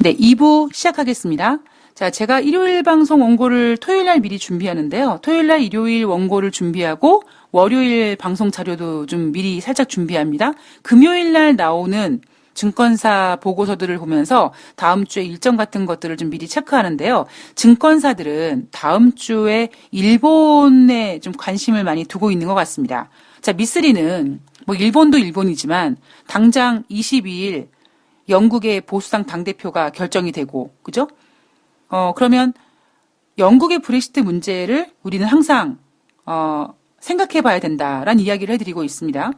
네, 2부 시작하겠습니다. 자, 제가 일요일 방송 원고를 토요일 날 미리 준비하는데요. 토요일 날 일요일 원고를 준비하고 월요일 방송 자료도 좀 미리 살짝 준비합니다. 금요일 날 나오는 증권사 보고서들을 보면서 다음 주에 일정 같은 것들을 좀 미리 체크하는데요. 증권사들은 다음 주에 일본에 좀 관심을 많이 두고 있는 것 같습니다. 자, 미쓰리는 뭐 일본도 일본이지만 당장 22일 영국의 보수당 당대표가 결정이 되고, 그죠? 그러면 영국의 브렉시트 문제를 우리는 항상, 생각해 봐야 된다라는 이야기를 해드리고 있습니다.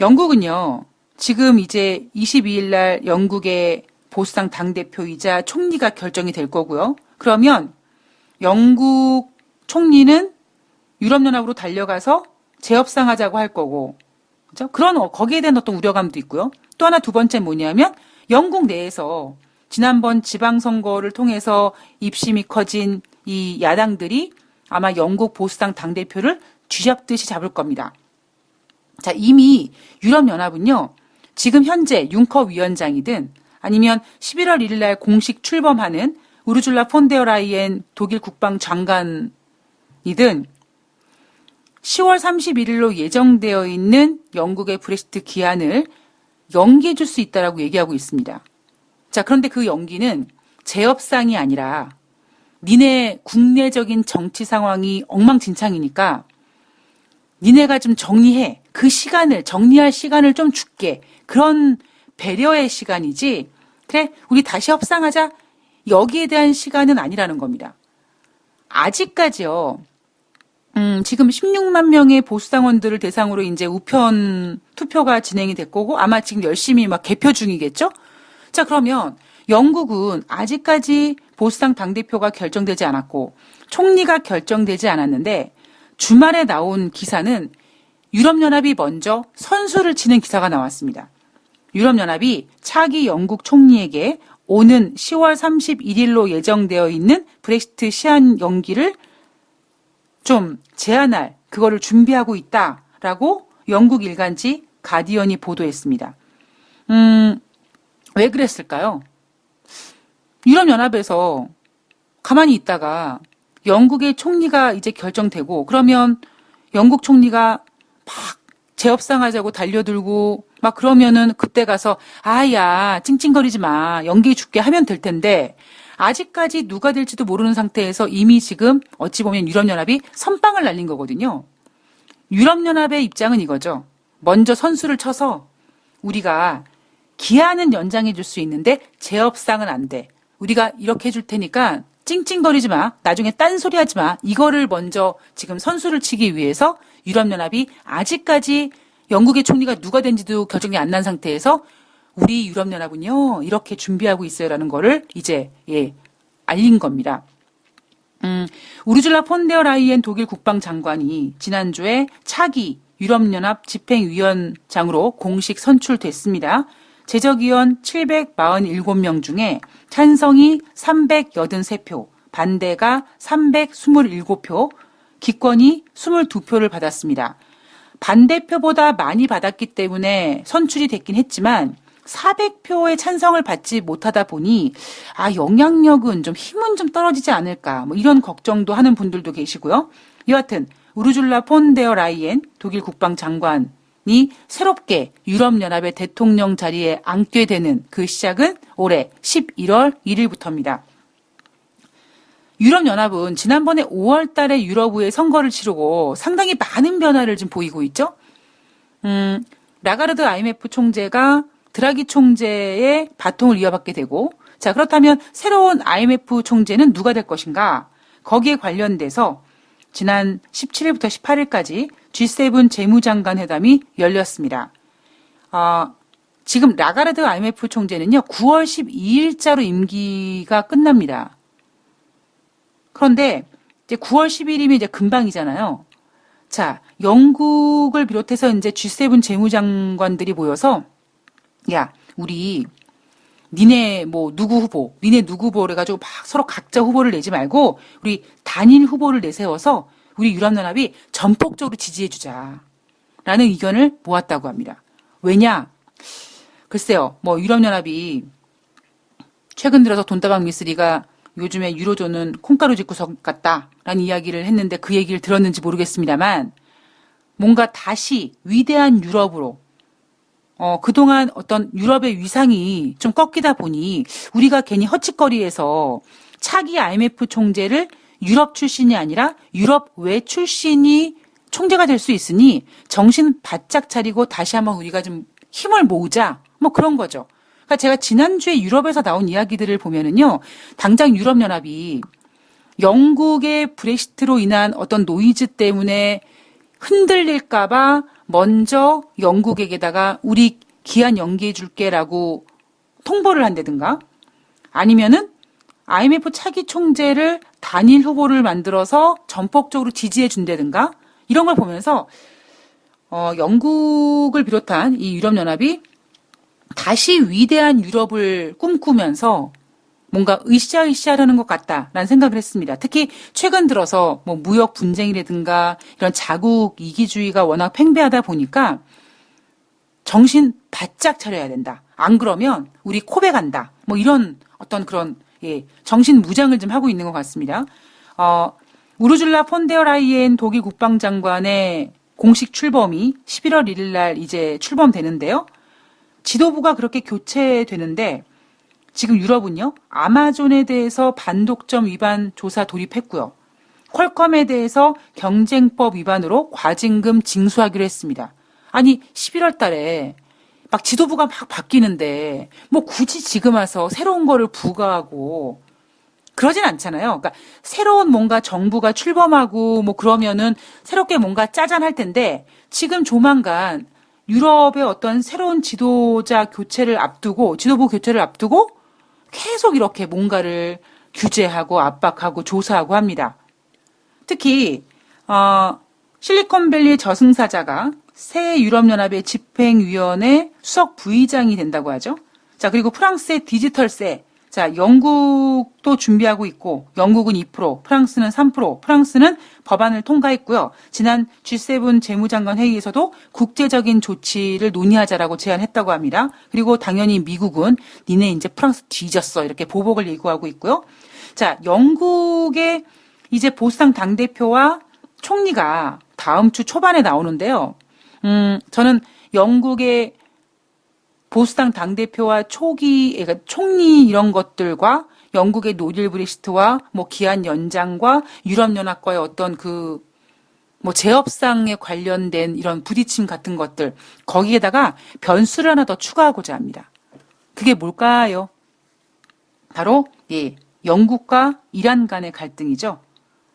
영국은요, 지금 이제 22일 날 영국의 보수당 당대표이자 총리가 결정이 될 거고요. 그러면 영국 총리는 유럽연합으로 달려가서 재협상하자고 할 거고, 그죠? 거기에 대한 어떤 우려감도 있고요. 또 하나 두 번째 뭐냐면 영국 내에서 지난번 지방선거를 통해서 입심이 커진 이 야당들이 아마 영국 보수당 당대표를 쥐잡듯이 잡을 겁니다. 자, 이미 유럽연합은요, 지금 현재 융커 위원장이든 아니면 11월 1일 날 공식 출범하는 우르줄라 폰데어라이엔 독일 국방장관이든 10월 31일로 예정되어 있는 영국의 브렉시트 기한을 연기해 줄 수 있다라고 얘기하고 있습니다. 자, 그런데 그 연기는 재협상이 아니라 니네 국내적인 정치 상황이 엉망진창이니까 니네가 좀 정리해. 그 시간을, 정리할 시간을 좀 줄게. 그런 배려의 시간이지. 그래, 우리 다시 협상하자. 여기에 대한 시간은 아니라는 겁니다. 아직까지요. 지금 16만 명의 보수당원들을 대상으로 이제 우편 투표가 진행이 됐고, 아마 지금 열심히 막 개표 중이겠죠? 자, 그러면 영국은 아직까지 보수당 당대표가 결정되지 않았고, 총리가 결정되지 않았는데, 주말에 나온 기사는 유럽연합이 먼저 선수를 치는 기사가 나왔습니다. 유럽연합이 차기 영국 총리에게 오는 10월 31일로 예정되어 있는 브렉시트 시한 연기를 좀 제한할 그거를 준비하고 있다라고 영국 일간지 가디언이 보도했습니다. 왜 그랬을까요? 유럽연합에서 가만히 있다가 영국의 총리가 이제 결정되고 그러면 영국 총리가 막 재협상하자고 달려들고 막 그러면은 그때 가서 아야 찡찡거리지 마 연기해 줄게 하면 될 텐데 아직까지 누가 될지도 모르는 상태에서 이미 지금 어찌 보면 유럽연합이 선빵을 날린 거거든요. 유럽연합의 입장은 이거죠. 먼저 선수를 쳐서 우리가 기한은 연장해 줄 수 있는데 재협상은 안 돼. 우리가 이렇게 해줄 테니까 찡찡거리지 마. 나중에 딴소리 하지 마. 이거를 먼저 지금 선수를 치기 위해서 유럽연합이 아직까지 영국의 총리가 누가 된지도 결정이 안 난 상태에서 우리 유럽연합은요, 이렇게 준비하고 있어요라는 거를 이제, 알린 겁니다. 우르줄라 폰데어라이엔 독일 국방장관이 지난주에 차기 유럽연합 집행위원장으로 공식 선출됐습니다. 제적위원 747명 중에 찬성이 383표, 반대가 327표, 기권이 22표를 받았습니다. 반대표보다 많이 받았기 때문에 선출이 됐긴 했지만 400표의 찬성을 받지 못하다 보니 영향력은 좀 힘은 좀 떨어지지 않을까 뭐 이런 걱정도 하는 분들도 계시고요. 여하튼 우르줄라 폰데어라이엔 독일 국방장관이 새롭게 유럽연합의 대통령 자리에 앉게 되는 그 시작은 올해 11월 1일부터입니다. 유럽연합은 지난번에 5월 달에 유럽의회 선거를 치르고 상당히 많은 변화를 좀 보이고 있죠. 라가르드 IMF 총재가 드라기 총재의 바통을 이어받게 되고, 자, 그렇다면 새로운 IMF 총재는 누가 될 것인가? 거기에 관련돼서 지난 17일부터 18일까지 G7 재무장관 회담이 열렸습니다. 지금 라가르드 IMF 총재는요, 9월 12일자로 임기가 끝납니다. 그런데 이제 9월 10일이면 이제 금방이잖아요. 자, 영국을 비롯해서 이제 G7 재무장관들이 모여서 야, 우리 니네 뭐 누구 후보, 니네 누구 후보를 가지고 막 서로 각자 후보를 내지 말고 우리 단일 후보를 내세워서 우리 유럽연합이 전폭적으로 지지해주자 라는 의견을 모았다고 합니다. 왜냐? 글쎄요, 뭐 유럽연합이 최근 들어서 돈다방 미쓰리가 요즘에 유로존은 콩가루 집구석 같다라는 이야기를 했는데 그 얘기를 들었는지 모르겠습니다만 뭔가 다시 위대한 유럽으로 그동안 어떤 유럽의 위상이 좀 꺾이다 보니 우리가 괜히 헛짓거리에서 차기 IMF 총재를 유럽 출신이 아니라 유럽 외 출신이 총재가 될 수 있으니 정신 바짝 차리고 다시 한번 우리가 좀 힘을 모으자. 뭐 그런 거죠. 그러니까 제가 지난주에 유럽에서 나온 이야기들을 보면은요. 당장 유럽연합이 영국의 브렉시트로 인한 어떤 노이즈 때문에 흔들릴까봐 먼저 영국에게다가 우리 기한 연기해 줄게라고 통보를 한다든가 아니면은 IMF 차기 총재를 단일 후보를 만들어서 전폭적으로 지지해 준다든가 이런 걸 보면서 영국을 비롯한 이 유럽연합이 다시 위대한 유럽을 꿈꾸면서 뭔가 으쌰으쌰하려는 것 같다라는 생각을 했습니다. 특히 최근 들어서 뭐 무역 분쟁이라든가 이런 자국 이기주의가 워낙 팽배하다 보니까 정신 바짝 차려야 된다. 안 그러면 우리 코베 간다. 뭐 이런 어떤 그런 정신 무장을 좀 하고 있는 것 같습니다. 우르줄라 폰데어라이엔 독일 국방장관의 공식 출범이 11월 1일 날 이제 출범되는데요. 지도부가 그렇게 교체되는데 지금 유럽은요. 아마존에 대해서 반독점 위반 조사 돌입했고요. 퀄컴에 대해서 경쟁법 위반으로 과징금 징수하기로 했습니다. 아니 11월 달에 막 지도부가 막 바뀌는데 뭐 굳이 지금 와서 새로운 거를 부과하고 그러진 않잖아요. 그러니까 새로운 뭔가 정부가 출범하고 뭐 그러면은 새롭게 뭔가 짜잔할 텐데 지금 조만간 유럽의 어떤 새로운 지도자 교체를 앞두고 지도부 교체를 앞두고 계속 이렇게 뭔가를 규제하고 압박하고 조사하고 합니다. 특히 실리콘밸리 저승사자가 새 유럽연합의 집행위원회 수석 부의장이 된다고 하죠. 자, 그리고 프랑스의 디지털세. 자, 영국도 준비하고 있고 영국은 2%, 프랑스는 3%, 프랑스는 법안을 통과했고요. 지난 G7 재무장관 회의에서도 국제적인 조치를 논의하자라고 제안했다고 합니다. 그리고 당연히 미국은 니네 이제 프랑스 뒤졌어 이렇게 보복을 예고하고 있고요. 자, 영국의 이제 보수당 당대표와 총리가 다음 주 초반에 나오는데요. 저는 영국의 보수당 당대표와 그러니까 총리 이런 것들과 영국의 노딜 브렉시트와 뭐 기한 연장과 유럽연합과의 어떤 뭐 재협상에 관련된 이런 부딪힘 같은 것들 거기에다가 변수를 하나 더 추가하고자 합니다. 그게 뭘까요? 바로 영국과 이란 간의 갈등이죠.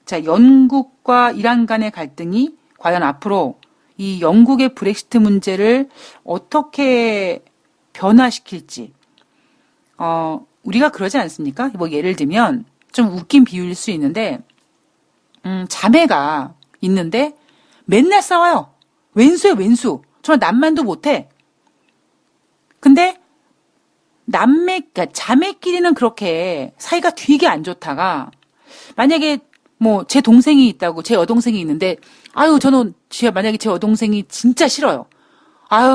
자, 영국과 이란 간의 갈등이 과연 앞으로 이 영국의 브렉시트 문제를 어떻게 변화시킬지. 우리가 그러지 않습니까? 뭐 예를 들면 좀 웃긴 비유일 수 있는데 자매가 있는데 맨날 싸워요. 왼수에 왼수. 정말 남만도 못해. 근데 그러니까 자매끼리는 그렇게 사이가 되게 안 좋다가 만약에 뭐 제 동생이 있다고 제 여동생이 있는데 저는 만약에 제 여동생이 진짜 싫어요.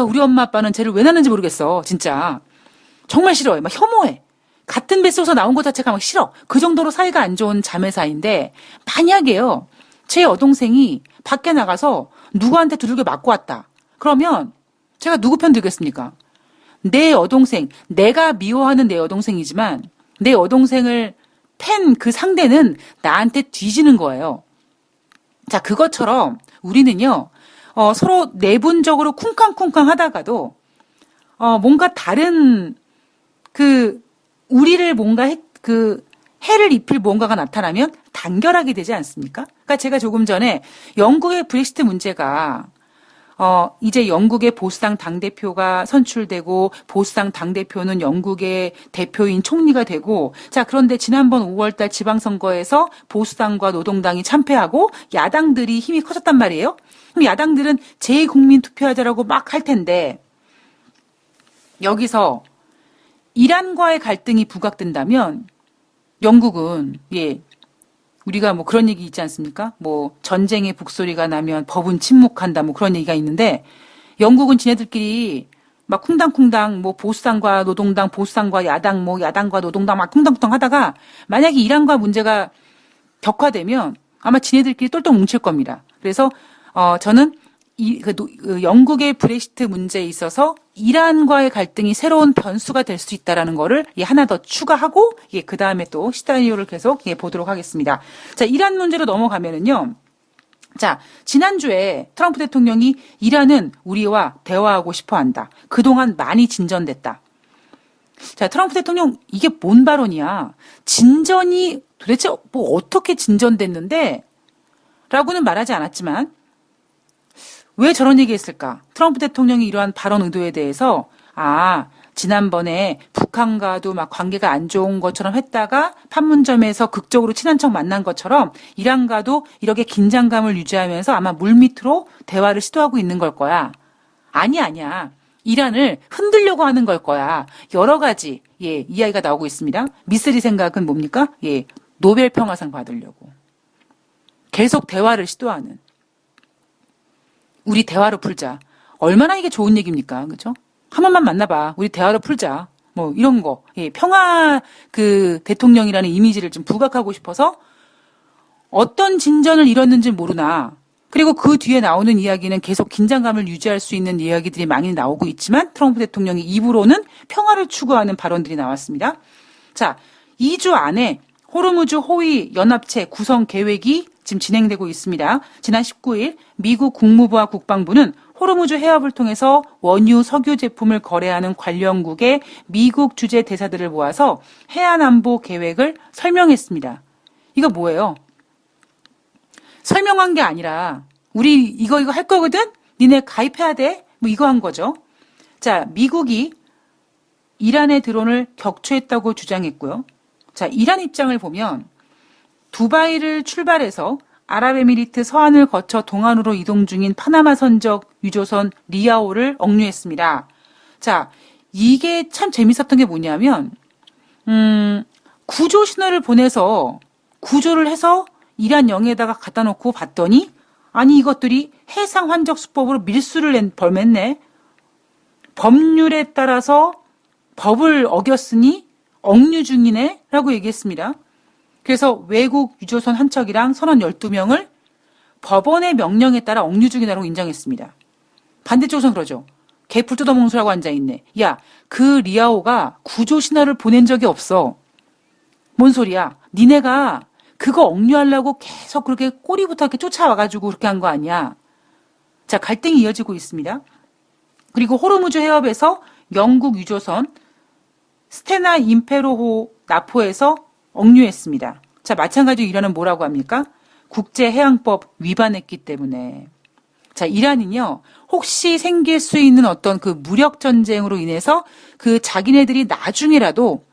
우리 엄마 아빠는 쟤를 왜 낳는지 모르겠어. 진짜. 정말 싫어해. 막 혐오해. 같은 뱃속에서 나온 것 자체가 막 싫어. 그 정도로 사이가 안 좋은 자매 사이인데 만약에요. 제 여동생이 밖에 나가서 누구한테 두들겨 맞고 왔다. 그러면 제가 누구 편 들겠습니까? 내 여동생, 내가 미워하는 내 여동생이지만 내 여동생을 팬 그 상대는 나한테 뒤지는 거예요. 자, 그것처럼 우리는요. 서로 내분적으로 쿵쾅쿵쾅 하다가도 뭔가 다른 우리를 뭔가 해를 입힐 뭔가가 나타나면 단결하게 되지 않습니까? 그러니까 제가 조금 전에 영국의 브렉시트 문제가 이제 영국의 보수당 당대표가 선출되고 보수당 당대표는 영국의 대표인 총리가 되고 자 그런데 지난번 5월달 지방선거에서 보수당과 노동당이 참패하고 야당들이 힘이 커졌단 말이에요. 그럼 야당들은 재국민 투표하자라고 막 할 텐데 여기서 이란과의 갈등이 부각된다면 영국은 우리가 뭐 그런 얘기 있지 않습니까? 뭐 전쟁의 북소리가 나면 법은 침묵한다 뭐 그런 얘기가 있는데 영국은 지네들끼리 막 쿵당쿵당 뭐 보수당과 노동당, 보수당과 야당, 뭐 야당과 노동당 막 쿵당쿵당 하다가 만약에 이란과 문제가 격화되면 아마 지네들끼리 똘똘 뭉칠 겁니다. 그래서 저는 영국의 브렉시트 문제에 있어서 이란과의 갈등이 새로운 변수가 될 수 있다라는 거를 하나 더 추가하고 그 다음에 또 시나리오를 계속 보도록 하겠습니다. 자, 이란 문제로 넘어가면은요. 자, 지난주에 트럼프 대통령이 이란은 우리와 대화하고 싶어 한다. 그동안 많이 진전됐다. 자, 트럼프 대통령 이게 뭔 발언이야? 진전이 도대체 뭐 어떻게 진전됐는데? 라고는 말하지 않았지만 왜 저런 얘기했을까? 트럼프 대통령이 이러한 발언 의도에 대해서 지난번에 북한과도 막 관계가 안 좋은 것처럼 했다가 판문점에서 극적으로 친한 척 만난 것처럼 이란과도 이렇게 긴장감을 유지하면서 아마 물밑으로 대화를 시도하고 있는 걸 거야. 아니야. 이란을 흔들려고 하는 걸 거야. 여러 가지 이야기가 나오고 있습니다. 미쓰리 생각은 뭡니까? 노벨 평화상 받으려고. 계속 대화를 시도하는. 우리 대화로 풀자. 얼마나 이게 좋은 얘기입니까? 그죠? 한 번만 만나봐. 우리 대화로 풀자. 뭐, 이런 거. 평화 대통령이라는 이미지를 좀 부각하고 싶어서 어떤 진전을 이뤘는지 모르나. 그리고 그 뒤에 나오는 이야기는 계속 긴장감을 유지할 수 있는 이야기들이 많이 나오고 있지만 트럼프 대통령이 입으로는 평화를 추구하는 발언들이 나왔습니다. 자, 2주 안에 호르무즈 호위 연합체 구성 계획이 지금 진행되고 있습니다. 지난 19일 미국 국무부와 국방부는 호르무즈 해협을 통해서 원유, 석유 제품을 거래하는 관련국의 미국 주재 대사들을 모아서 해안안보 계획을 설명했습니다. 이거 뭐예요? 설명한 게 아니라 우리 이거 할 거거든? 니네 가입해야 돼? 뭐 이거 한 거죠. 자, 미국이 이란의 드론을 격추했다고 주장했고요. 자, 이란 입장을 보면 두바이를 출발해서 아랍에미리트 서안을 거쳐 동안으로 이동 중인 파나마 선적 유조선 리아오를 억류했습니다. 자, 이게 참 재밌었던 게 뭐냐면 구조 신호를 보내서 구조를 해서 이란 영해에다가 갖다 놓고 봤더니 아니 이것들이 해상 환적 수법으로 밀수를 벌맸네. 법률에 따라서 법을 어겼으니 억류 중이네 라고 얘기했습니다. 그래서 외국 유조선 한 척이랑 선원 12명을 법원의 명령에 따라 억류 중이라고 인정했습니다. 반대쪽에서는 그러죠. 개풀 뜯어먹는 소라고 앉아있네. 야, 그 리아오가 구조 신호를 보낸 적이 없어. 뭔 소리야? 니네가 그거 억류하려고 계속 그렇게 꼬리부터 이렇게 쫓아와가지고 그렇게 한 거 아니야. 자, 갈등이 이어지고 있습니다. 그리고 호르무즈 해협에서 영국 유조선 스테나 임페로호 나포에서 억류했습니다. 자, 마찬가지로 이란은 뭐라고 합니까? 국제해양법 위반했기 때문에. 자, 이란은요, 혹시 생길 수 있는 어떤 그 무력 전쟁으로 인해서 그 자기네들이 나중에라도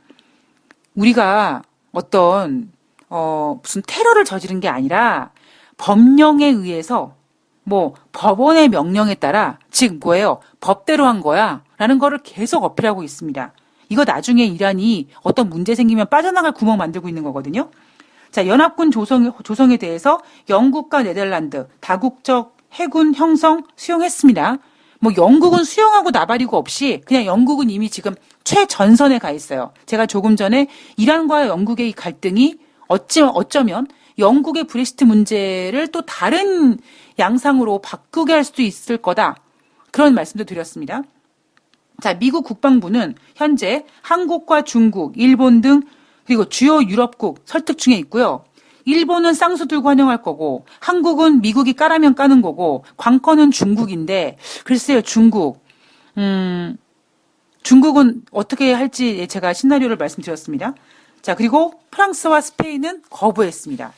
우리가 어떤 무슨 테러를 저지른 게 아니라 법령에 의해서 뭐 법원의 명령에 따라 즉 뭐예요? 법대로 한 거야 라는 거를 계속 어필하고 있습니다. 이거 나중에 이란이 어떤 문제 생기면 빠져나갈 구멍 만들고 있는 거거든요. 자, 연합군 조성에 대해서 영국과 네덜란드 다국적 해군 형성 수용했습니다. 뭐 영국은 수용하고 나발이고 없이 그냥 영국은 이미 지금 최전선에 가 있어요. 제가 조금 전에 이란과 영국의 이 갈등이 어쩌면 영국의 브렉시트 문제를 또 다른 양상으로 바꾸게 할 수도 있을 거다. 그런 말씀도 드렸습니다. 자, 미국 국방부는 현재 한국과 중국, 일본 등 그리고 주요 유럽국 설득 중에 있고요. 일본은 쌍수 들고 환영할 거고 한국은 미국이 까라면 까는 거고 관건은 중국인데 글쎄요, 중국은 어떻게 할지 제가 시나리오를 말씀드렸습니다. 자, 그리고 프랑스와 스페인은 거부했습니다.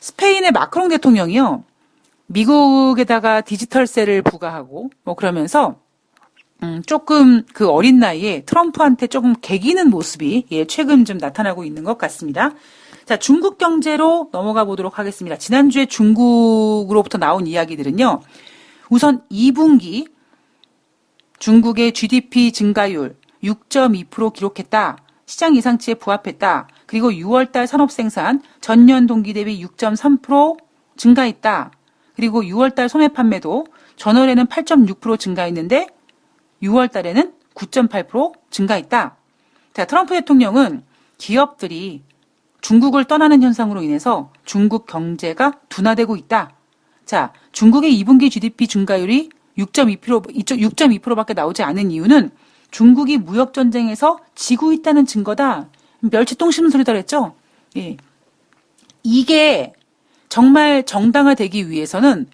스페인의 마크롱 대통령이요. 미국에다가 디지털세를 부과하고 뭐 그러면서 조금 그 어린 나이에 트럼프한테 조금 개기는 모습이 최근 좀 나타나고 있는 것 같습니다. 자, 중국 경제로 넘어가 보도록 하겠습니다. 지난주에 중국으로부터 나온 이야기들은요. 우선 2분기 중국의 GDP 증가율 6.2% 기록했다. 시장 예상치에 부합했다. 그리고 6월달 산업생산 전년 동기 대비 6.3% 증가했다. 그리고 6월달 소매 판매도 전월에는 8.6% 증가했는데 6월 달에는 9.8% 증가했다. 자, 트럼프 대통령은 기업들이 중국을 떠나는 현상으로 인해서 중국 경제가 둔화되고 있다. 자, 중국의 2분기 GDP 증가율이 6.2%밖에 나오지 않은 이유는 중국이 무역전쟁에서 지고 있다는 증거다. 멸치똥 씹는 소리다 그랬죠? 예. 이게 정말 정당화되기 위해서는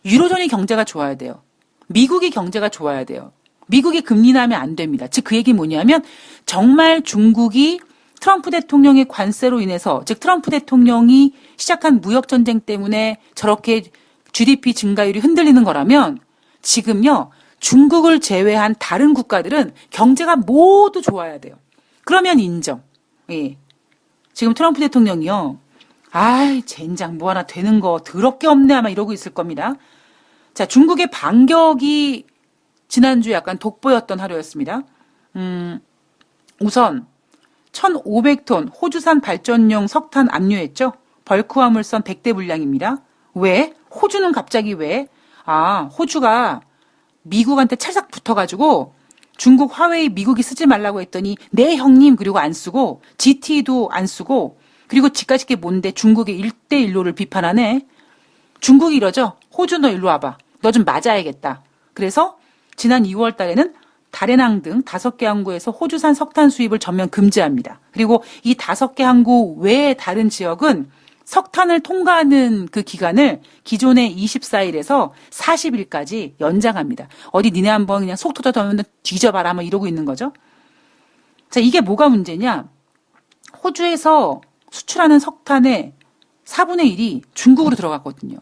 유로존의 경제가 좋아야 돼요. 미국이 경제가 좋아야 돼요. 미국이 금리 나면 안 됩니다. 즉 그 얘기 뭐냐면 정말 중국이 트럼프 대통령의 관세로 인해서 즉 트럼프 대통령이 시작한 무역전쟁 때문에 저렇게 GDP 증가율이 흔들리는 거라면 지금요 중국을 제외한 다른 국가들은 경제가 모두 좋아야 돼요. 그러면 인정. 예. 지금 트럼프 대통령이요. 아이 젠장 뭐 하나 되는 거 더럽게 없네 아마 이러고 있을 겁니다. 자, 중국의 반격이 지난주에 약간 돋보였던 하루였습니다. 우선 1,500톤 호주산 발전용 석탄 압류했죠. 벌크 화물선 100대 분량입니다. 왜? 호주는 갑자기 왜? 아, 호주가 미국한테 찰싹 붙어가지고 중국 화웨이 미국이 쓰지 말라고 했더니 네 형님 그리고 안 쓰고 GT도 안 쓰고 그리고 지까짓 게 뭔데 중국의 1대1로를 비판하네. 중국이 이러죠. 호주 너 일로 와봐. 너 좀 맞아야겠다. 그래서 지난 2월 달에는 다롄항 등 5개 항구에서 호주산 석탄 수입을 전면 금지합니다. 그리고 이 5개 항구 외의 다른 지역은 석탄을 통과하는 그 기간을 기존의 24일에서 40일까지 연장합니다. 어디 니네 한번 그냥 속 터져가면 뒤져봐라 뭐 이러고 있는 거죠. 자, 이게 뭐가 문제냐? 호주에서 수출하는 석탄의 4분의 1이 중국으로 들어갔거든요.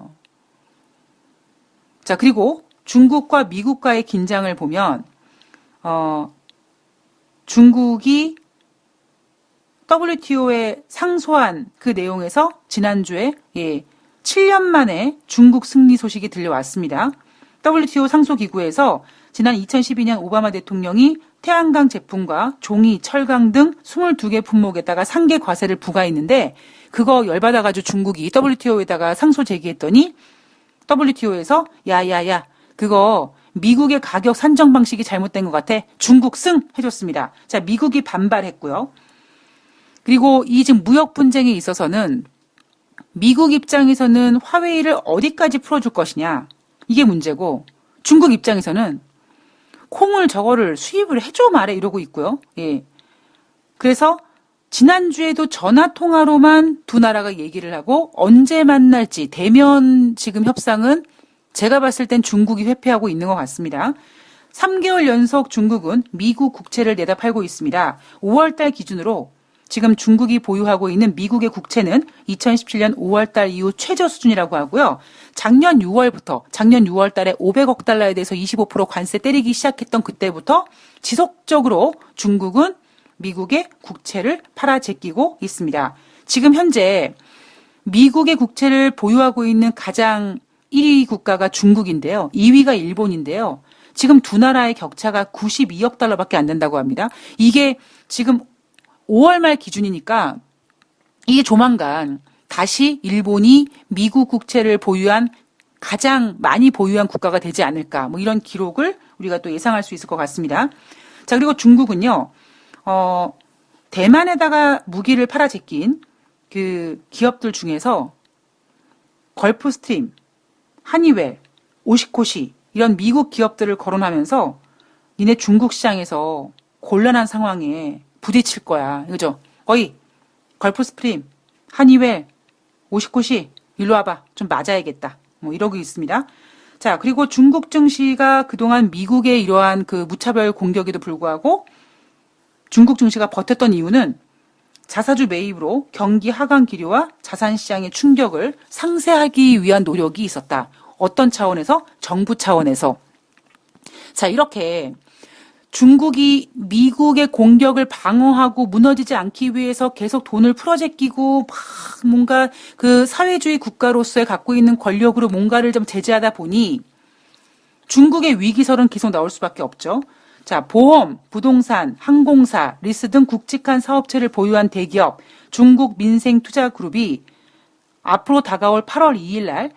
자, 그리고 중국과 미국과의 긴장을 보면 중국이 WTO에 상소한 그 내용에서 지난주에 7년 만에 중국 승리 소식이 들려왔습니다. WTO 상소기구에서 지난 2012년 오바마 대통령이 태양광 제품과 종이, 철강 등 22개 품목에다가 상계 과세를 부과했는데 그거 열받아가지고 중국이 WTO에다가 상소 제기했더니 WTO에서 야야야 그거 미국의 가격 산정 방식이 잘못된 것 같아. 중국 승 해줬습니다. 자, 미국이 반발했고요. 그리고 이 지금 무역 분쟁에 있어서는 미국 입장에서는 화웨이를 어디까지 풀어줄 것이냐 이게 문제고 중국 입장에서는 콩을 저거를 수입을 해줘 말해 이러고 있고요. 예. 그래서 지난주에도 전화 통화로만 두 나라가 얘기를 하고 언제 만날지 대면 지금 협상은 제가 봤을 땐 중국이 회피하고 있는 것 같습니다. 3개월 연속 중국은 미국 국채를 내다 팔고 있습니다. 5월 달 기준으로 지금 중국이 보유하고 있는 미국의 국채는 2017년 5월 달 이후 최저 수준이라고 하고요. 작년 6월 달에 500억 달러에 대해서 25% 관세 때리기 시작했던 그때부터 지속적으로 중국은 미국의 국채를 팔아 제끼고 있습니다. 지금 현재 미국의 국채를 보유하고 있는 가장 1위 국가가 중국인데요. 2위가 일본인데요. 지금 두 나라의 격차가 92억 달러밖에 안 된다고 합니다. 이게 지금 5월 말 기준이니까 이게 조만간 다시 일본이 미국 국채를 보유한 가장 많이 보유한 국가가 되지 않을까 뭐 이런 기록을 우리가 또 예상할 수 있을 것 같습니다. 자, 그리고 중국은요. 대만에다가 무기를 팔아 제낀 그 기업들 중에서 걸프스트림, 하니웰, 오시코시 이런 미국 기업들을 거론하면서 니네 중국 시장에서 곤란한 상황에 부딪힐 거야. 그죠? 어이, 걸프스트림, 하니웰, 오시코시 일로 와봐. 좀 맞아야겠다. 뭐 이러고 있습니다. 자, 그리고 중국 증시가 그동안 미국의 이러한 그 무차별 공격에도 불구하고 중국 증시가 버텼던 이유는 자사주 매입으로 경기 하강 기류와 자산시장의 충격을 상쇄하기 위한 노력이 있었다. 어떤 차원에서? 정부 차원에서. 자, 이렇게 중국이 미국의 공격을 방어하고 무너지지 않기 위해서 계속 돈을 풀어제끼고 막 뭔가 그 사회주의 국가로서의 갖고 있는 권력으로 뭔가를 좀 제재하다 보니 중국의 위기설은 계속 나올 수밖에 없죠. 자, 보험, 부동산, 항공사, 리스 등 굵직한 사업체를 보유한 대기업 중국 민생투자그룹이 앞으로 다가올 8월 2일 날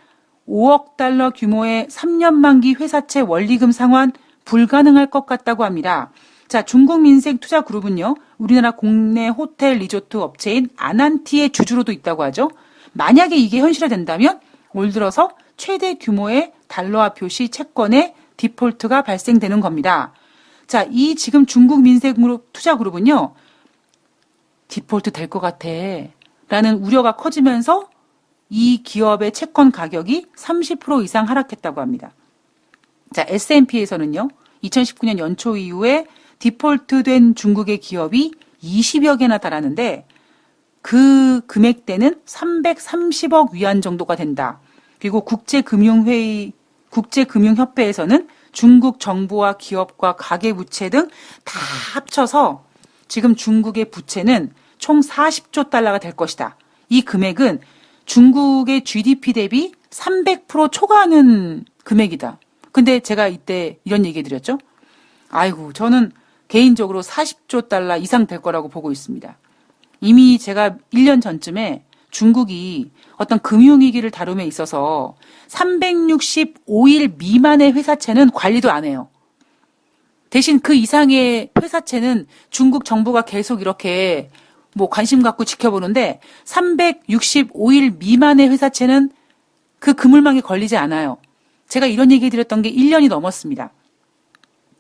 5억 달러 규모의 3년 만기 회사채 원리금 상환 불가능할 것 같다고 합니다. 자, 중국 민생 투자 그룹은요, 우리나라 국내 호텔 리조트 업체인 아난티의 주주로도 있다고 하죠. 만약에 이게 현실화된다면 올 들어서 최대 규모의 달러화 표시 채권의 디폴트가 발생되는 겁니다. 자, 이 지금 중국 민생그룹 투자 그룹은요, 디폴트 될 것 같아 라는 우려가 커지면서 이 기업의 채권 가격이 30% 이상 하락했다고 합니다. 자, S&P에서는요, 2019년 연초 이후에 디폴트된 중국의 기업이 20여 개나 달하는데 그 금액대는 330억 위안 정도가 된다. 그리고 국제금융협회에서는 중국 정부와 기업과 가계부채 등 다 합쳐서 지금 중국의 부채는 총 40조 달러가 될 것이다. 이 금액은 중국의 GDP 대비 300% 초과하는 금액이다. 근데 제가 이때 이런 얘기 해드렸죠. 아이고, 저는 개인적으로 40조 달러 이상 될 거라고 보고 있습니다. 이미 제가 1년 전쯤에 중국이 어떤 금융위기를 다룸에 있어서 365일 미만의 회사채는 관리도 안 해요. 대신 그 이상의 회사채는 중국 정부가 계속 이렇게 뭐 관심 갖고 지켜보는데 365일 미만의 회사채는 그 그물망에 걸리지 않아요. 제가 이런 얘기 드렸던 게 1년이 넘었습니다.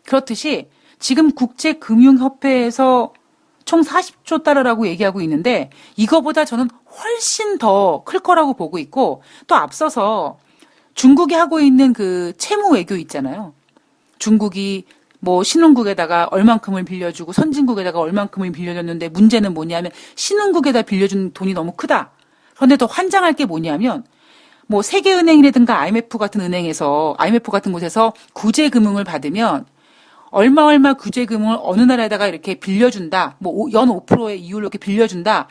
그렇듯이 지금 국제금융협회에서 총 40조 달러라고 얘기하고 있는데 이거보다 저는 훨씬 더 클 거라고 보고 있고 또 앞서서 중국이 하고 있는 그 채무 외교 있잖아요. 중국이 뭐 신흥국에다가 얼만큼을 빌려주고 선진국에다가 얼만큼을 빌려줬는데 문제는 뭐냐면 신흥국에다 빌려준 돈이 너무 크다. 그런데 더 환장할 게 뭐냐면 뭐 세계은행이라든가 IMF 같은 곳에서 구제금융을 받으면 얼마 구제금융을 어느 나라에다가 이렇게 빌려준다. 뭐 연 5%의 이율로 이렇게 빌려준다.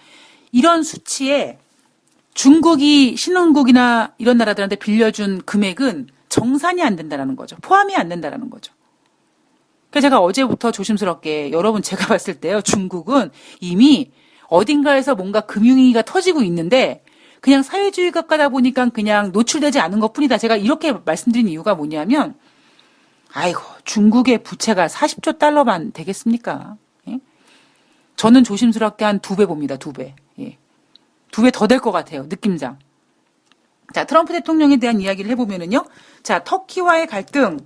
이런 수치에 중국이 신흥국이나 이런 나라들한테 빌려준 금액은 정산이 안 된다는 거죠. 포함이 안 된다는 거죠. 그래서 제가 어제부터 조심스럽게 여러분 제가 봤을 때요. 중국은 이미 어딘가에서 뭔가 금융위기가 터지고 있는데 그냥 사회주의 국가다 보니까 그냥 노출되지 않은 것뿐이다. 제가 이렇게 말씀드린 이유가 뭐냐면 아이고 중국의 부채가 40조 달러만 되겠습니까? 예? 저는 조심스럽게 한 2배 봅니다. 2배. 예. 2배 더 될 것 같아요. 느낌상. 자, 트럼프 대통령에 대한 이야기를 해보면은요. 자, 터키와의 갈등,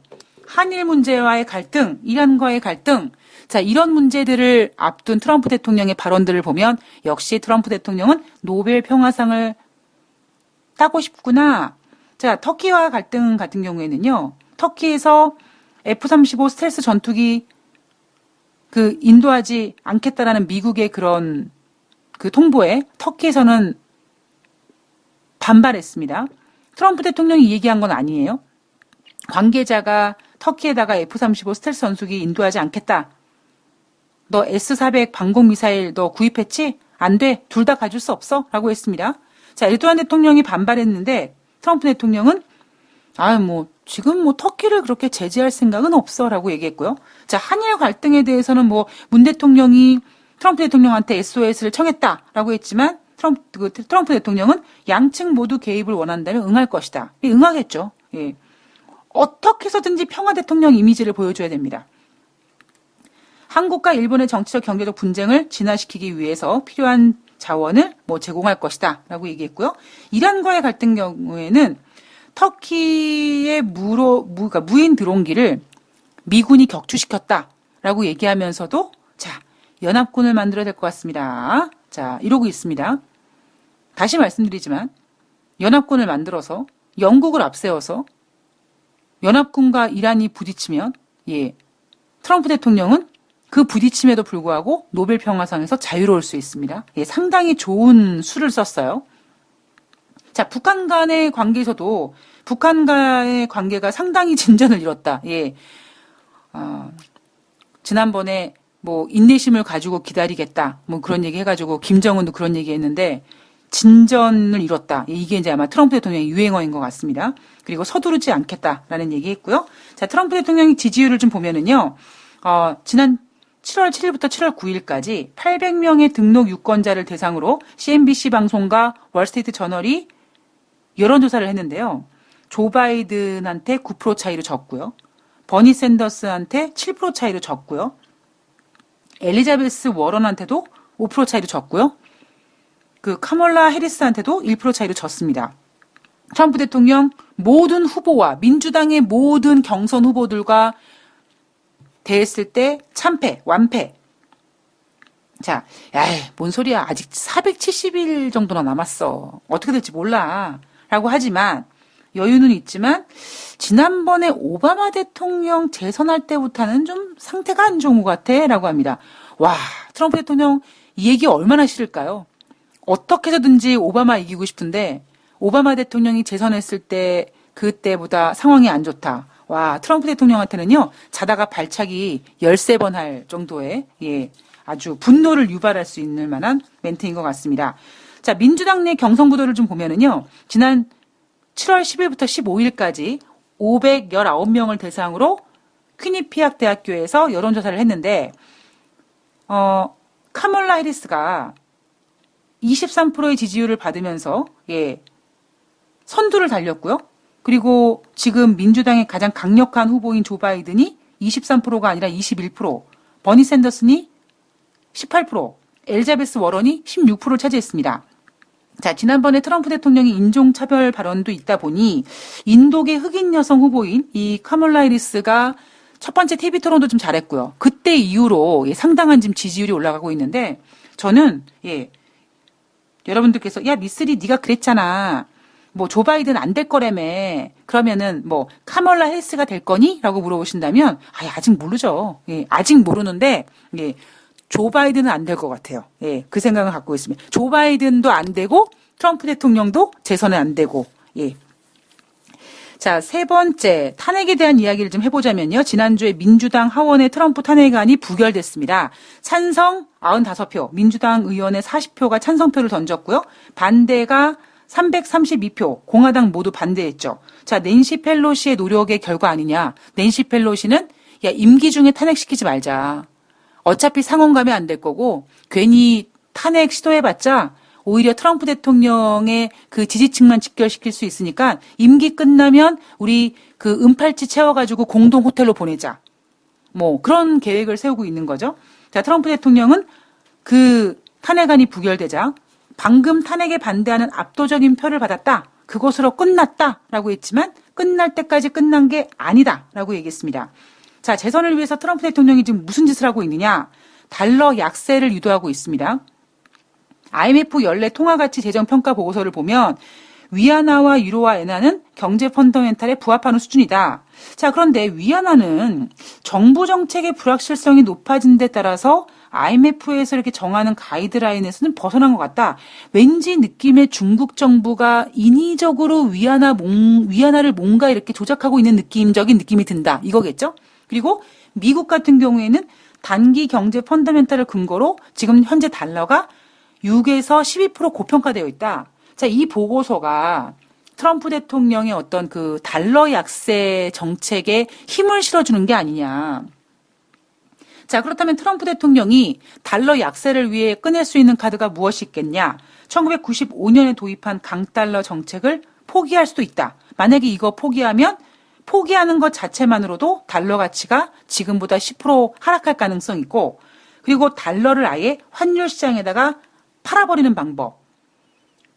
한일 문제와의 갈등, 이란과의 갈등. 자, 이런 문제들을 앞둔 트럼프 대통령의 발언들을 보면 역시 트럼프 대통령은 노벨 평화상을 따고 싶구나. 자, 터키와 갈등 같은 경우에는요. 터키에서 F-35 스텔스 전투기 인도하지 않겠다라는 미국의 그런 그 통보에 터키에서는 반발했습니다. 트럼프 대통령이 얘기한 건 아니에요. 관계자가 터키에다가 F-35 스텔스 전투기 인도하지 않겠다. 너 S-400 방공미사일 너 구입했지? 안 돼. 둘 다 가질 수 없어. 라고 했습니다. 자, 에르도안 대통령이 반발했는데 트럼프 대통령은 지금 터키를 그렇게 제재할 생각은 없어. 라고 얘기했고요. 자, 한일 갈등에 대해서는 문 대통령이 트럼프 대통령한테 SOS를 청했다. 라고 했지만 트럼프 대통령은 양측 모두 개입을 원한다면 응할 것이다. 응하겠죠. 예. 어떻게 해서든지 평화 대통령 이미지를 보여줘야 됩니다. 한국과 일본의 정치적 경제적 분쟁을 진화시키기 위해서 필요한 자원을 제공할 것이다. 라고 얘기했고요. 이란과의 갈등 경우에는 터키의 무인 드론기를 미군이 격추시켰다. 라고 얘기하면서도 자, 연합군을 만들어야 될 것 같습니다. 자, 이러고 있습니다. 다시 말씀드리지만 연합군을 만들어서 영국을 앞세워서 연합군과 이란이 부딪히면 트럼프 대통령은 그 부딪힘에도 불구하고 노벨 평화상에서 자유로울 수 있습니다. 상당히 좋은 수를 썼어요. 자, 북한 간의 관계에서도 북한과의 관계가 상당히 진전을 이뤘다. 지난번에 인내심을 가지고 기다리겠다. 그런 얘기 해가지고 김정은도 그런 얘기 했는데 진전을 이뤘다. 이게 이제 아마 트럼프 대통령의 유행어인 것 같습니다. 그리고 서두르지 않겠다라는 얘기 했고요. 자, 트럼프 대통령의 지지율을 좀 보면은요, 지난 7월 7일부터 7월 9일까지 800명의 등록 유권자를 대상으로 CNBC 방송과 월스트리트 저널이 여론조사를 했는데요. 조 바이든한테 9% 차이로 졌고요. 버니 샌더스한테 7% 차이로 졌고요. 엘리자베스 워런한테도 5% 차이로 졌고요. 그 카멀라 해리스한테도 1% 차이로 졌습니다. 트럼프 대통령 모든 후보와 민주당의 모든 경선 후보들과 대했을 때 참패, 완패. 자, 뭔 소리야. 아직 470일 정도나 남았어. 어떻게 될지 몰라. 라고 하지만 여유는 있지만 지난번에 오바마 대통령 재선할 때부터는 좀 상태가 안 좋은 것 같아. 라고 합니다. 와, 트럼프 대통령 이 얘기 얼마나 싫을까요? 어떻게 해서든지 오바마 이기고 싶은데 오바마 대통령이 재선했을 때 그때보다 상황이 안 좋다. 와, 트럼프 대통령한테는요, 자다가 발차기 13번 할 정도의, 아주 분노를 유발할 수 있는 만한 멘트인 것 같습니다. 자, 민주당 내 경선 구도를 좀 보면은요, 지난 7월 10일부터 15일까지 519명을 대상으로 퀴니피악 대학교에서 여론조사를 했는데, 카멀라 해리스가 23%의 지지율을 받으면서, 선두를 달렸고요. 그리고 지금 민주당의 가장 강력한 후보인 조 바이든이 23%가 아니라 21%, 버니 샌더슨이 18%, 엘리자베스 워런이 16%를 차지했습니다. 자, 지난번에 트럼프 대통령이 인종차별 발언도 있다 보니 인도계 흑인 여성 후보인 이 카멀라 해리스가 첫 번째 TV 토론도 좀 잘했고요. 그때 이후로 상당한 지금 지지율이 올라가고 있는데 저는 여러분들께서 야 미쓰리 네가 그랬잖아. 뭐 조 바이든 안 될 거라며. 그러면은 뭐 카멀라 해리스가 될 거니? 라고 물어보신다면 아직 모르죠. 아직 모르는데 조 바이든은 안 될 것 같아요. 그 생각을 갖고 있습니다. 조 바이든도 안 되고 트럼프 대통령도 재선에 안 되고. 자, 세 번째 탄핵에 대한 이야기를 좀 해보자면요. 지난주에 민주당 하원의 트럼프 탄핵안이 부결됐습니다. 찬성 95표, 민주당 의원의 40표가 찬성표를 던졌고요. 반대가 332표, 공화당 모두 반대했죠. 자, 낸시 펠로시의 노력의 결과 아니냐. 낸시 펠로시는 야, 임기 중에 탄핵시키지 말자. 어차피 상원 가면 안 될 거고 괜히 탄핵 시도해봤자 오히려 트럼프 대통령의 그 지지층만 직결시킬 수 있으니까 임기 끝나면 우리 그 은팔찌 채워가지고 공동 호텔로 보내자. 뭐 그런 계획을 세우고 있는 거죠. 자, 트럼프 대통령은 그 탄핵안이 부결되자 방금 탄핵에 반대하는 압도적인 표를 받았다. 그것으로 끝났다라고 했지만 끝날 때까지 끝난 게 아니다라고 얘기했습니다. 자, 재선을 위해서 트럼프 대통령이 지금 무슨 짓을 하고 있느냐? 달러 약세를 유도하고 있습니다. IMF 연례 통화가치 재정 평가 보고서를 보면 위안화와 유로와 엔화는 경제 펀더멘탈에 부합하는 수준이다. 자, 그런데 위안화는 정부 정책의 불확실성이 높아진 데 따라서 IMF에서 이렇게 정하는 가이드라인에서는 벗어난 것 같다. 왠지 느낌에 중국 정부가 인위적으로 위안화를 뭔가 이렇게 조작하고 있는 느낌이 든다. 이거겠죠? 그리고 미국 같은 경우에는 단기 경제 펀더멘탈을 근거로 지금 현재 달러가 6에서 12% 고평가되어 있다. 자, 이 보고서가 트럼프 대통령의 어떤 그 달러 약세 정책에 힘을 실어주는 게 아니냐. 자, 그렇다면 트럼프 대통령이 달러 약세를 위해 꺼낼 수 있는 카드가 무엇이 있겠냐? 1995년에 도입한 강달러 정책을 포기할 수도 있다. 만약에 이거 포기하는 것 자체만으로도 달러 가치가 지금보다 10% 하락할 가능성이 있고, 그리고 달러를 아예 환율 시장에다가 팔아버리는 방법.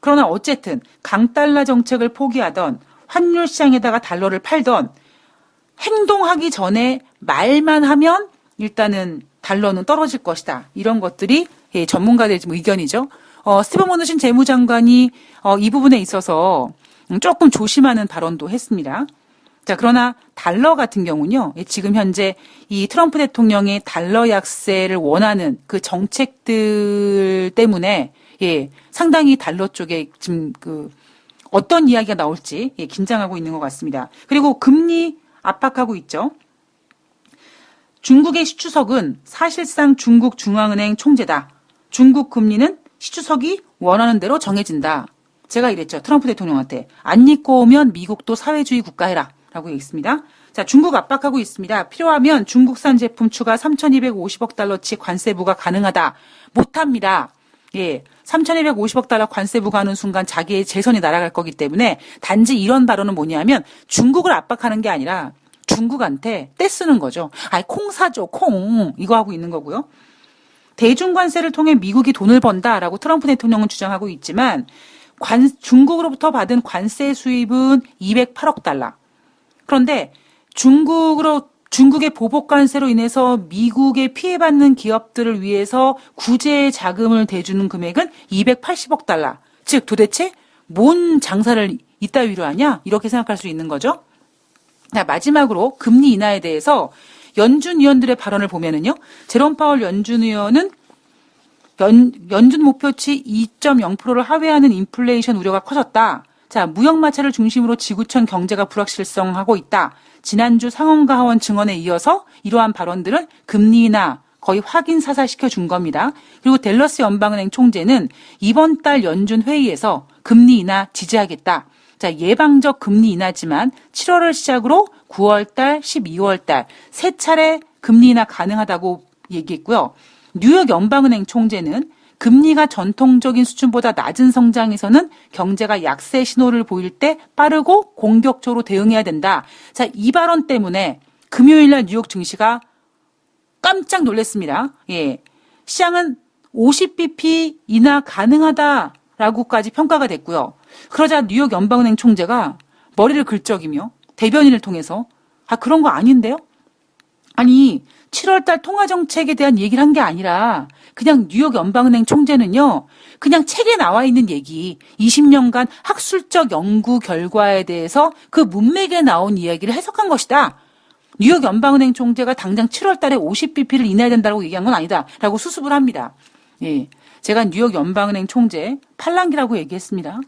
그러나 어쨌든 강달러 정책을 포기하던 환율 시장에다가 달러를 팔던 행동하기 전에 말만 하면 일단은 달러는 떨어질 것이다. 이런 것들이 전문가들의 의견이죠. 스티븐 머누신 재무장관이 이 부분에 있어서 조금 조심하는 발언도 했습니다. 자, 그러나 달러 같은 경우는요, 지금 현재 이 트럼프 대통령의 달러 약세를 원하는 그 정책들 때문에, 상당히 달러 쪽에 지금 어떤 이야기가 나올지, 긴장하고 있는 것 같습니다. 그리고 금리 압박하고 있죠. 중국의 시추석은 사실상 중국 중앙은행 총재다. 중국 금리는 시추석이 원하는 대로 정해진다. 제가 이랬죠. 트럼프 대통령한테. 안 입고 오면 미국도 사회주의 국가 해라. 라고 얘기했습니다. 자, 중국 압박하고 있습니다. 필요하면 중국산 제품 추가 3,250억 달러치 관세 부과 가능하다. 못합니다. 3,250억 달러 관세 부과하는 순간 자기의 재선이 날아갈 거기 때문에 단지 이런 발언은 뭐냐면 중국을 압박하는 게 아니라 중국한테 떼쓰는 거죠. 아이, 콩 사줘, 콩. 이거 하고 있는 거고요. 대중관세를 통해 미국이 돈을 번다라고 트럼프 대통령은 주장하고 있지만 중국으로부터 받은 관세 수입은 208억 달러. 그런데 중국의 보복 관세로 인해서 미국에 피해받는 기업들을 위해서 구제 자금을 대주는 금액은 280억 달러. 즉 도대체 뭔 장사를 이따위로 하냐? 이렇게 생각할 수 있는 거죠. 자, 마지막으로 금리 인하에 대해서 연준 위원들의 발언을 보면은요. 제롬 파월 연준 위원은 연준 목표치 2.0%를 하회하는 인플레이션 우려가 커졌다. 자, 무역 마찰을 중심으로 지구촌 경제가 불확실성하고 있다. 지난주 상원과 하원 증언에 이어서 이러한 발언들은 금리 인하 거의 확인 사살시켜 준 겁니다. 그리고 댈러스 연방은행 총재는 이번 달 연준 회의에서 금리 인하 지지하겠다. 자, 예방적 금리 인하지만 7월을 시작으로 9월 달, 12월 달 세 차례 금리 인하 가능하다고 얘기했고요. 뉴욕 연방은행 총재는 금리가 전통적인 수준보다 낮은 성장에서는 경제가 약세 신호를 보일 때 빠르고 공격적으로 대응해야 된다. 자, 이 발언 때문에 금요일 날 뉴욕 증시가 깜짝 놀랐습니다. 예. 시장은 50bp 인하 가능하다라고까지 평가가 됐고요. 그러자 뉴욕 연방은행 총재가 머리를 긁적이며 대변인을 통해서 그런 거 아닌데요? 아니 7월달 통화정책에 대한 얘기를 한 게 아니라 그냥 뉴욕 연방은행 총재는요. 그냥 책에 나와 있는 얘기 20년간 학술적 연구 결과에 대해서 그 문맥에 나온 이야기를 해석한 것이다. 뉴욕 연방은행 총재가 당장 7월달에 50bp를 인하해야 된다고 얘기한 건 아니다라고 수습을 합니다. 예, 제가 뉴욕 연방은행 총재 팔랑귀라고 얘기했습니다.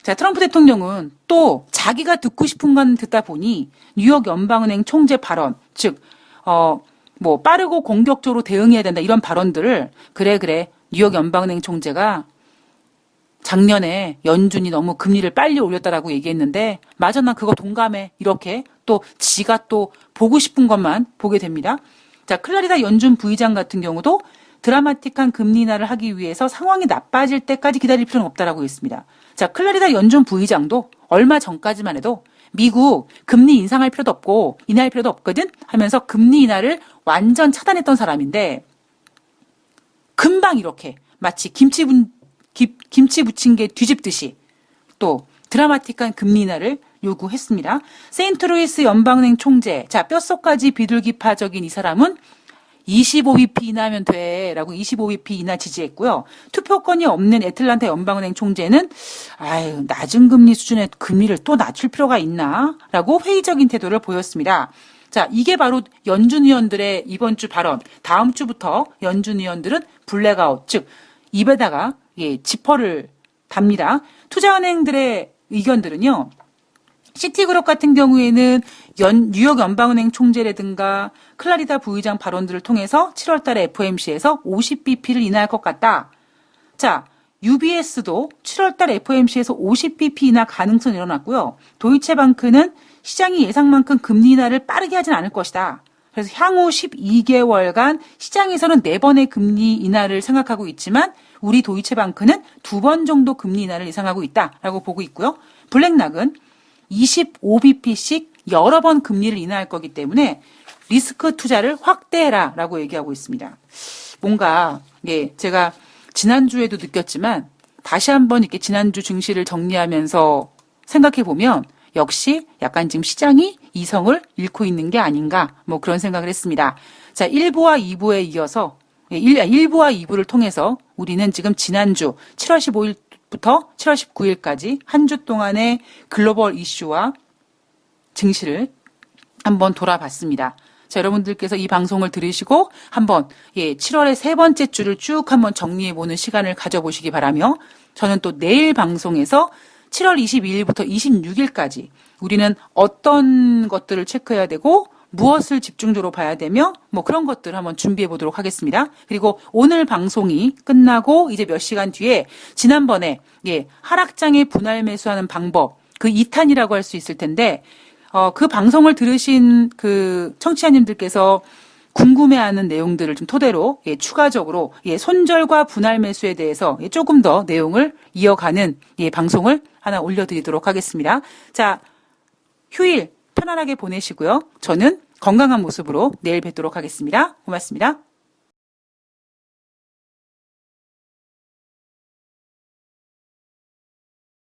자, 트럼프 대통령은 또 자기가 듣고 싶은 건 듣다 보니 뉴욕 연방은행 총재 발언, 즉 빠르고 공격적으로 대응해야 된다 이런 발언들을 그래 뉴욕 연방은행 총재가 작년에 연준이 너무 금리를 빨리 올렸다라고 얘기했는데 맞아 나 그거 동감해 이렇게 또 지가 또 보고 싶은 것만 보게 됩니다. 자, 클라리다 연준 부의장 같은 경우도 드라마틱한 금리 인하를 하기 위해서 상황이 나빠질 때까지 기다릴 필요는 없다라고 했습니다. 자, 클라리다 연준 부의장도 얼마 전까지만 해도 미국 금리 인상할 필요도 없고 인하할 필요도 없거든 하면서 금리 인하를 완전 차단했던 사람인데 금방 이렇게 마치 김치 부친 게 뒤집듯이 또 드라마틱한 금리 인하를 요구했습니다. 세인트루이스 연방은행 총재, 자, 뼛속까지 비둘기파적인 이 사람은 25bp 인하하면 돼 라고 25bp 인하 지지했고요. 투표권이 없는 애틀란타 연방은행 총재는 낮은 금리 수준의 금리를 또 낮출 필요가 있나 라고 회의적인 태도를 보였습니다. 자, 이게 바로 연준 위원들의 이번 주 발언. 다음 주부터 연준 위원들은 블랙아웃, 즉 입에다가 지퍼를 답니다. 투자은행들의 의견들은요. 시티그룹 같은 경우에는 뉴욕 연방은행 총재라든가 클라리다 부의장 발언들을 통해서 7월 달에 FOMC에서 50bp를 인하할 것 같다. 자, UBS도 7월 달 FOMC에서 50bp 인하 가능성이 일어났고요. 도이체방크는 시장이 예상만큼 금리 인하를 빠르게 하진 않을 것이다. 그래서 향후 12개월간 시장에서는 4번의 금리 인하를 생각하고 있지만 우리 도이체방크는 2번 정도 금리 인하를 예상하고 있다라고 보고 있고요. 블랙락은 25bp씩 여러 번 금리를 인하할 거기 때문에 리스크 투자를 확대해라라고 얘기하고 있습니다. 뭔가 제가 지난주에도 느꼈지만 다시 한번 이렇게 지난주 증시를 정리하면서 생각해 보면 역시 약간 지금 시장이 이성을 잃고 있는 게 아닌가 그런 생각을 했습니다. 자, 1부와 2부에 이어서 1부와 2부를 통해서 우리는 지금 지난주 7월 15일부터 7월 19일까지 한 주 동안의 글로벌 이슈와 증시를 한번 돌아봤습니다. 자, 여러분들께서 이 방송을 들으시고 한번 7월의 세 번째 주를 쭉 한번 정리해보는 시간을 가져보시기 바라며 저는 또 내일 방송에서 7월 22일부터 26일까지 우리는 어떤 것들을 체크해야 되고 무엇을 집중적으로 봐야 되며 그런 것들을 한번 준비해 보도록 하겠습니다. 그리고 오늘 방송이 끝나고 이제 몇 시간 뒤에 지난번에 하락장에 분할 매수하는 방법 그 2탄이라고 할 수 있을 텐데 그 방송을 들으신 그 청취자님들께서 궁금해하는 내용들을 좀 토대로 추가적으로 손절과 분할 매수에 대해서 조금 더 내용을 이어가는 방송을 하나 올려드리도록 하겠습니다. 자, 휴일 편안하게 보내시고요. 저는 건강한 모습으로 내일 뵙도록 하겠습니다. 고맙습니다.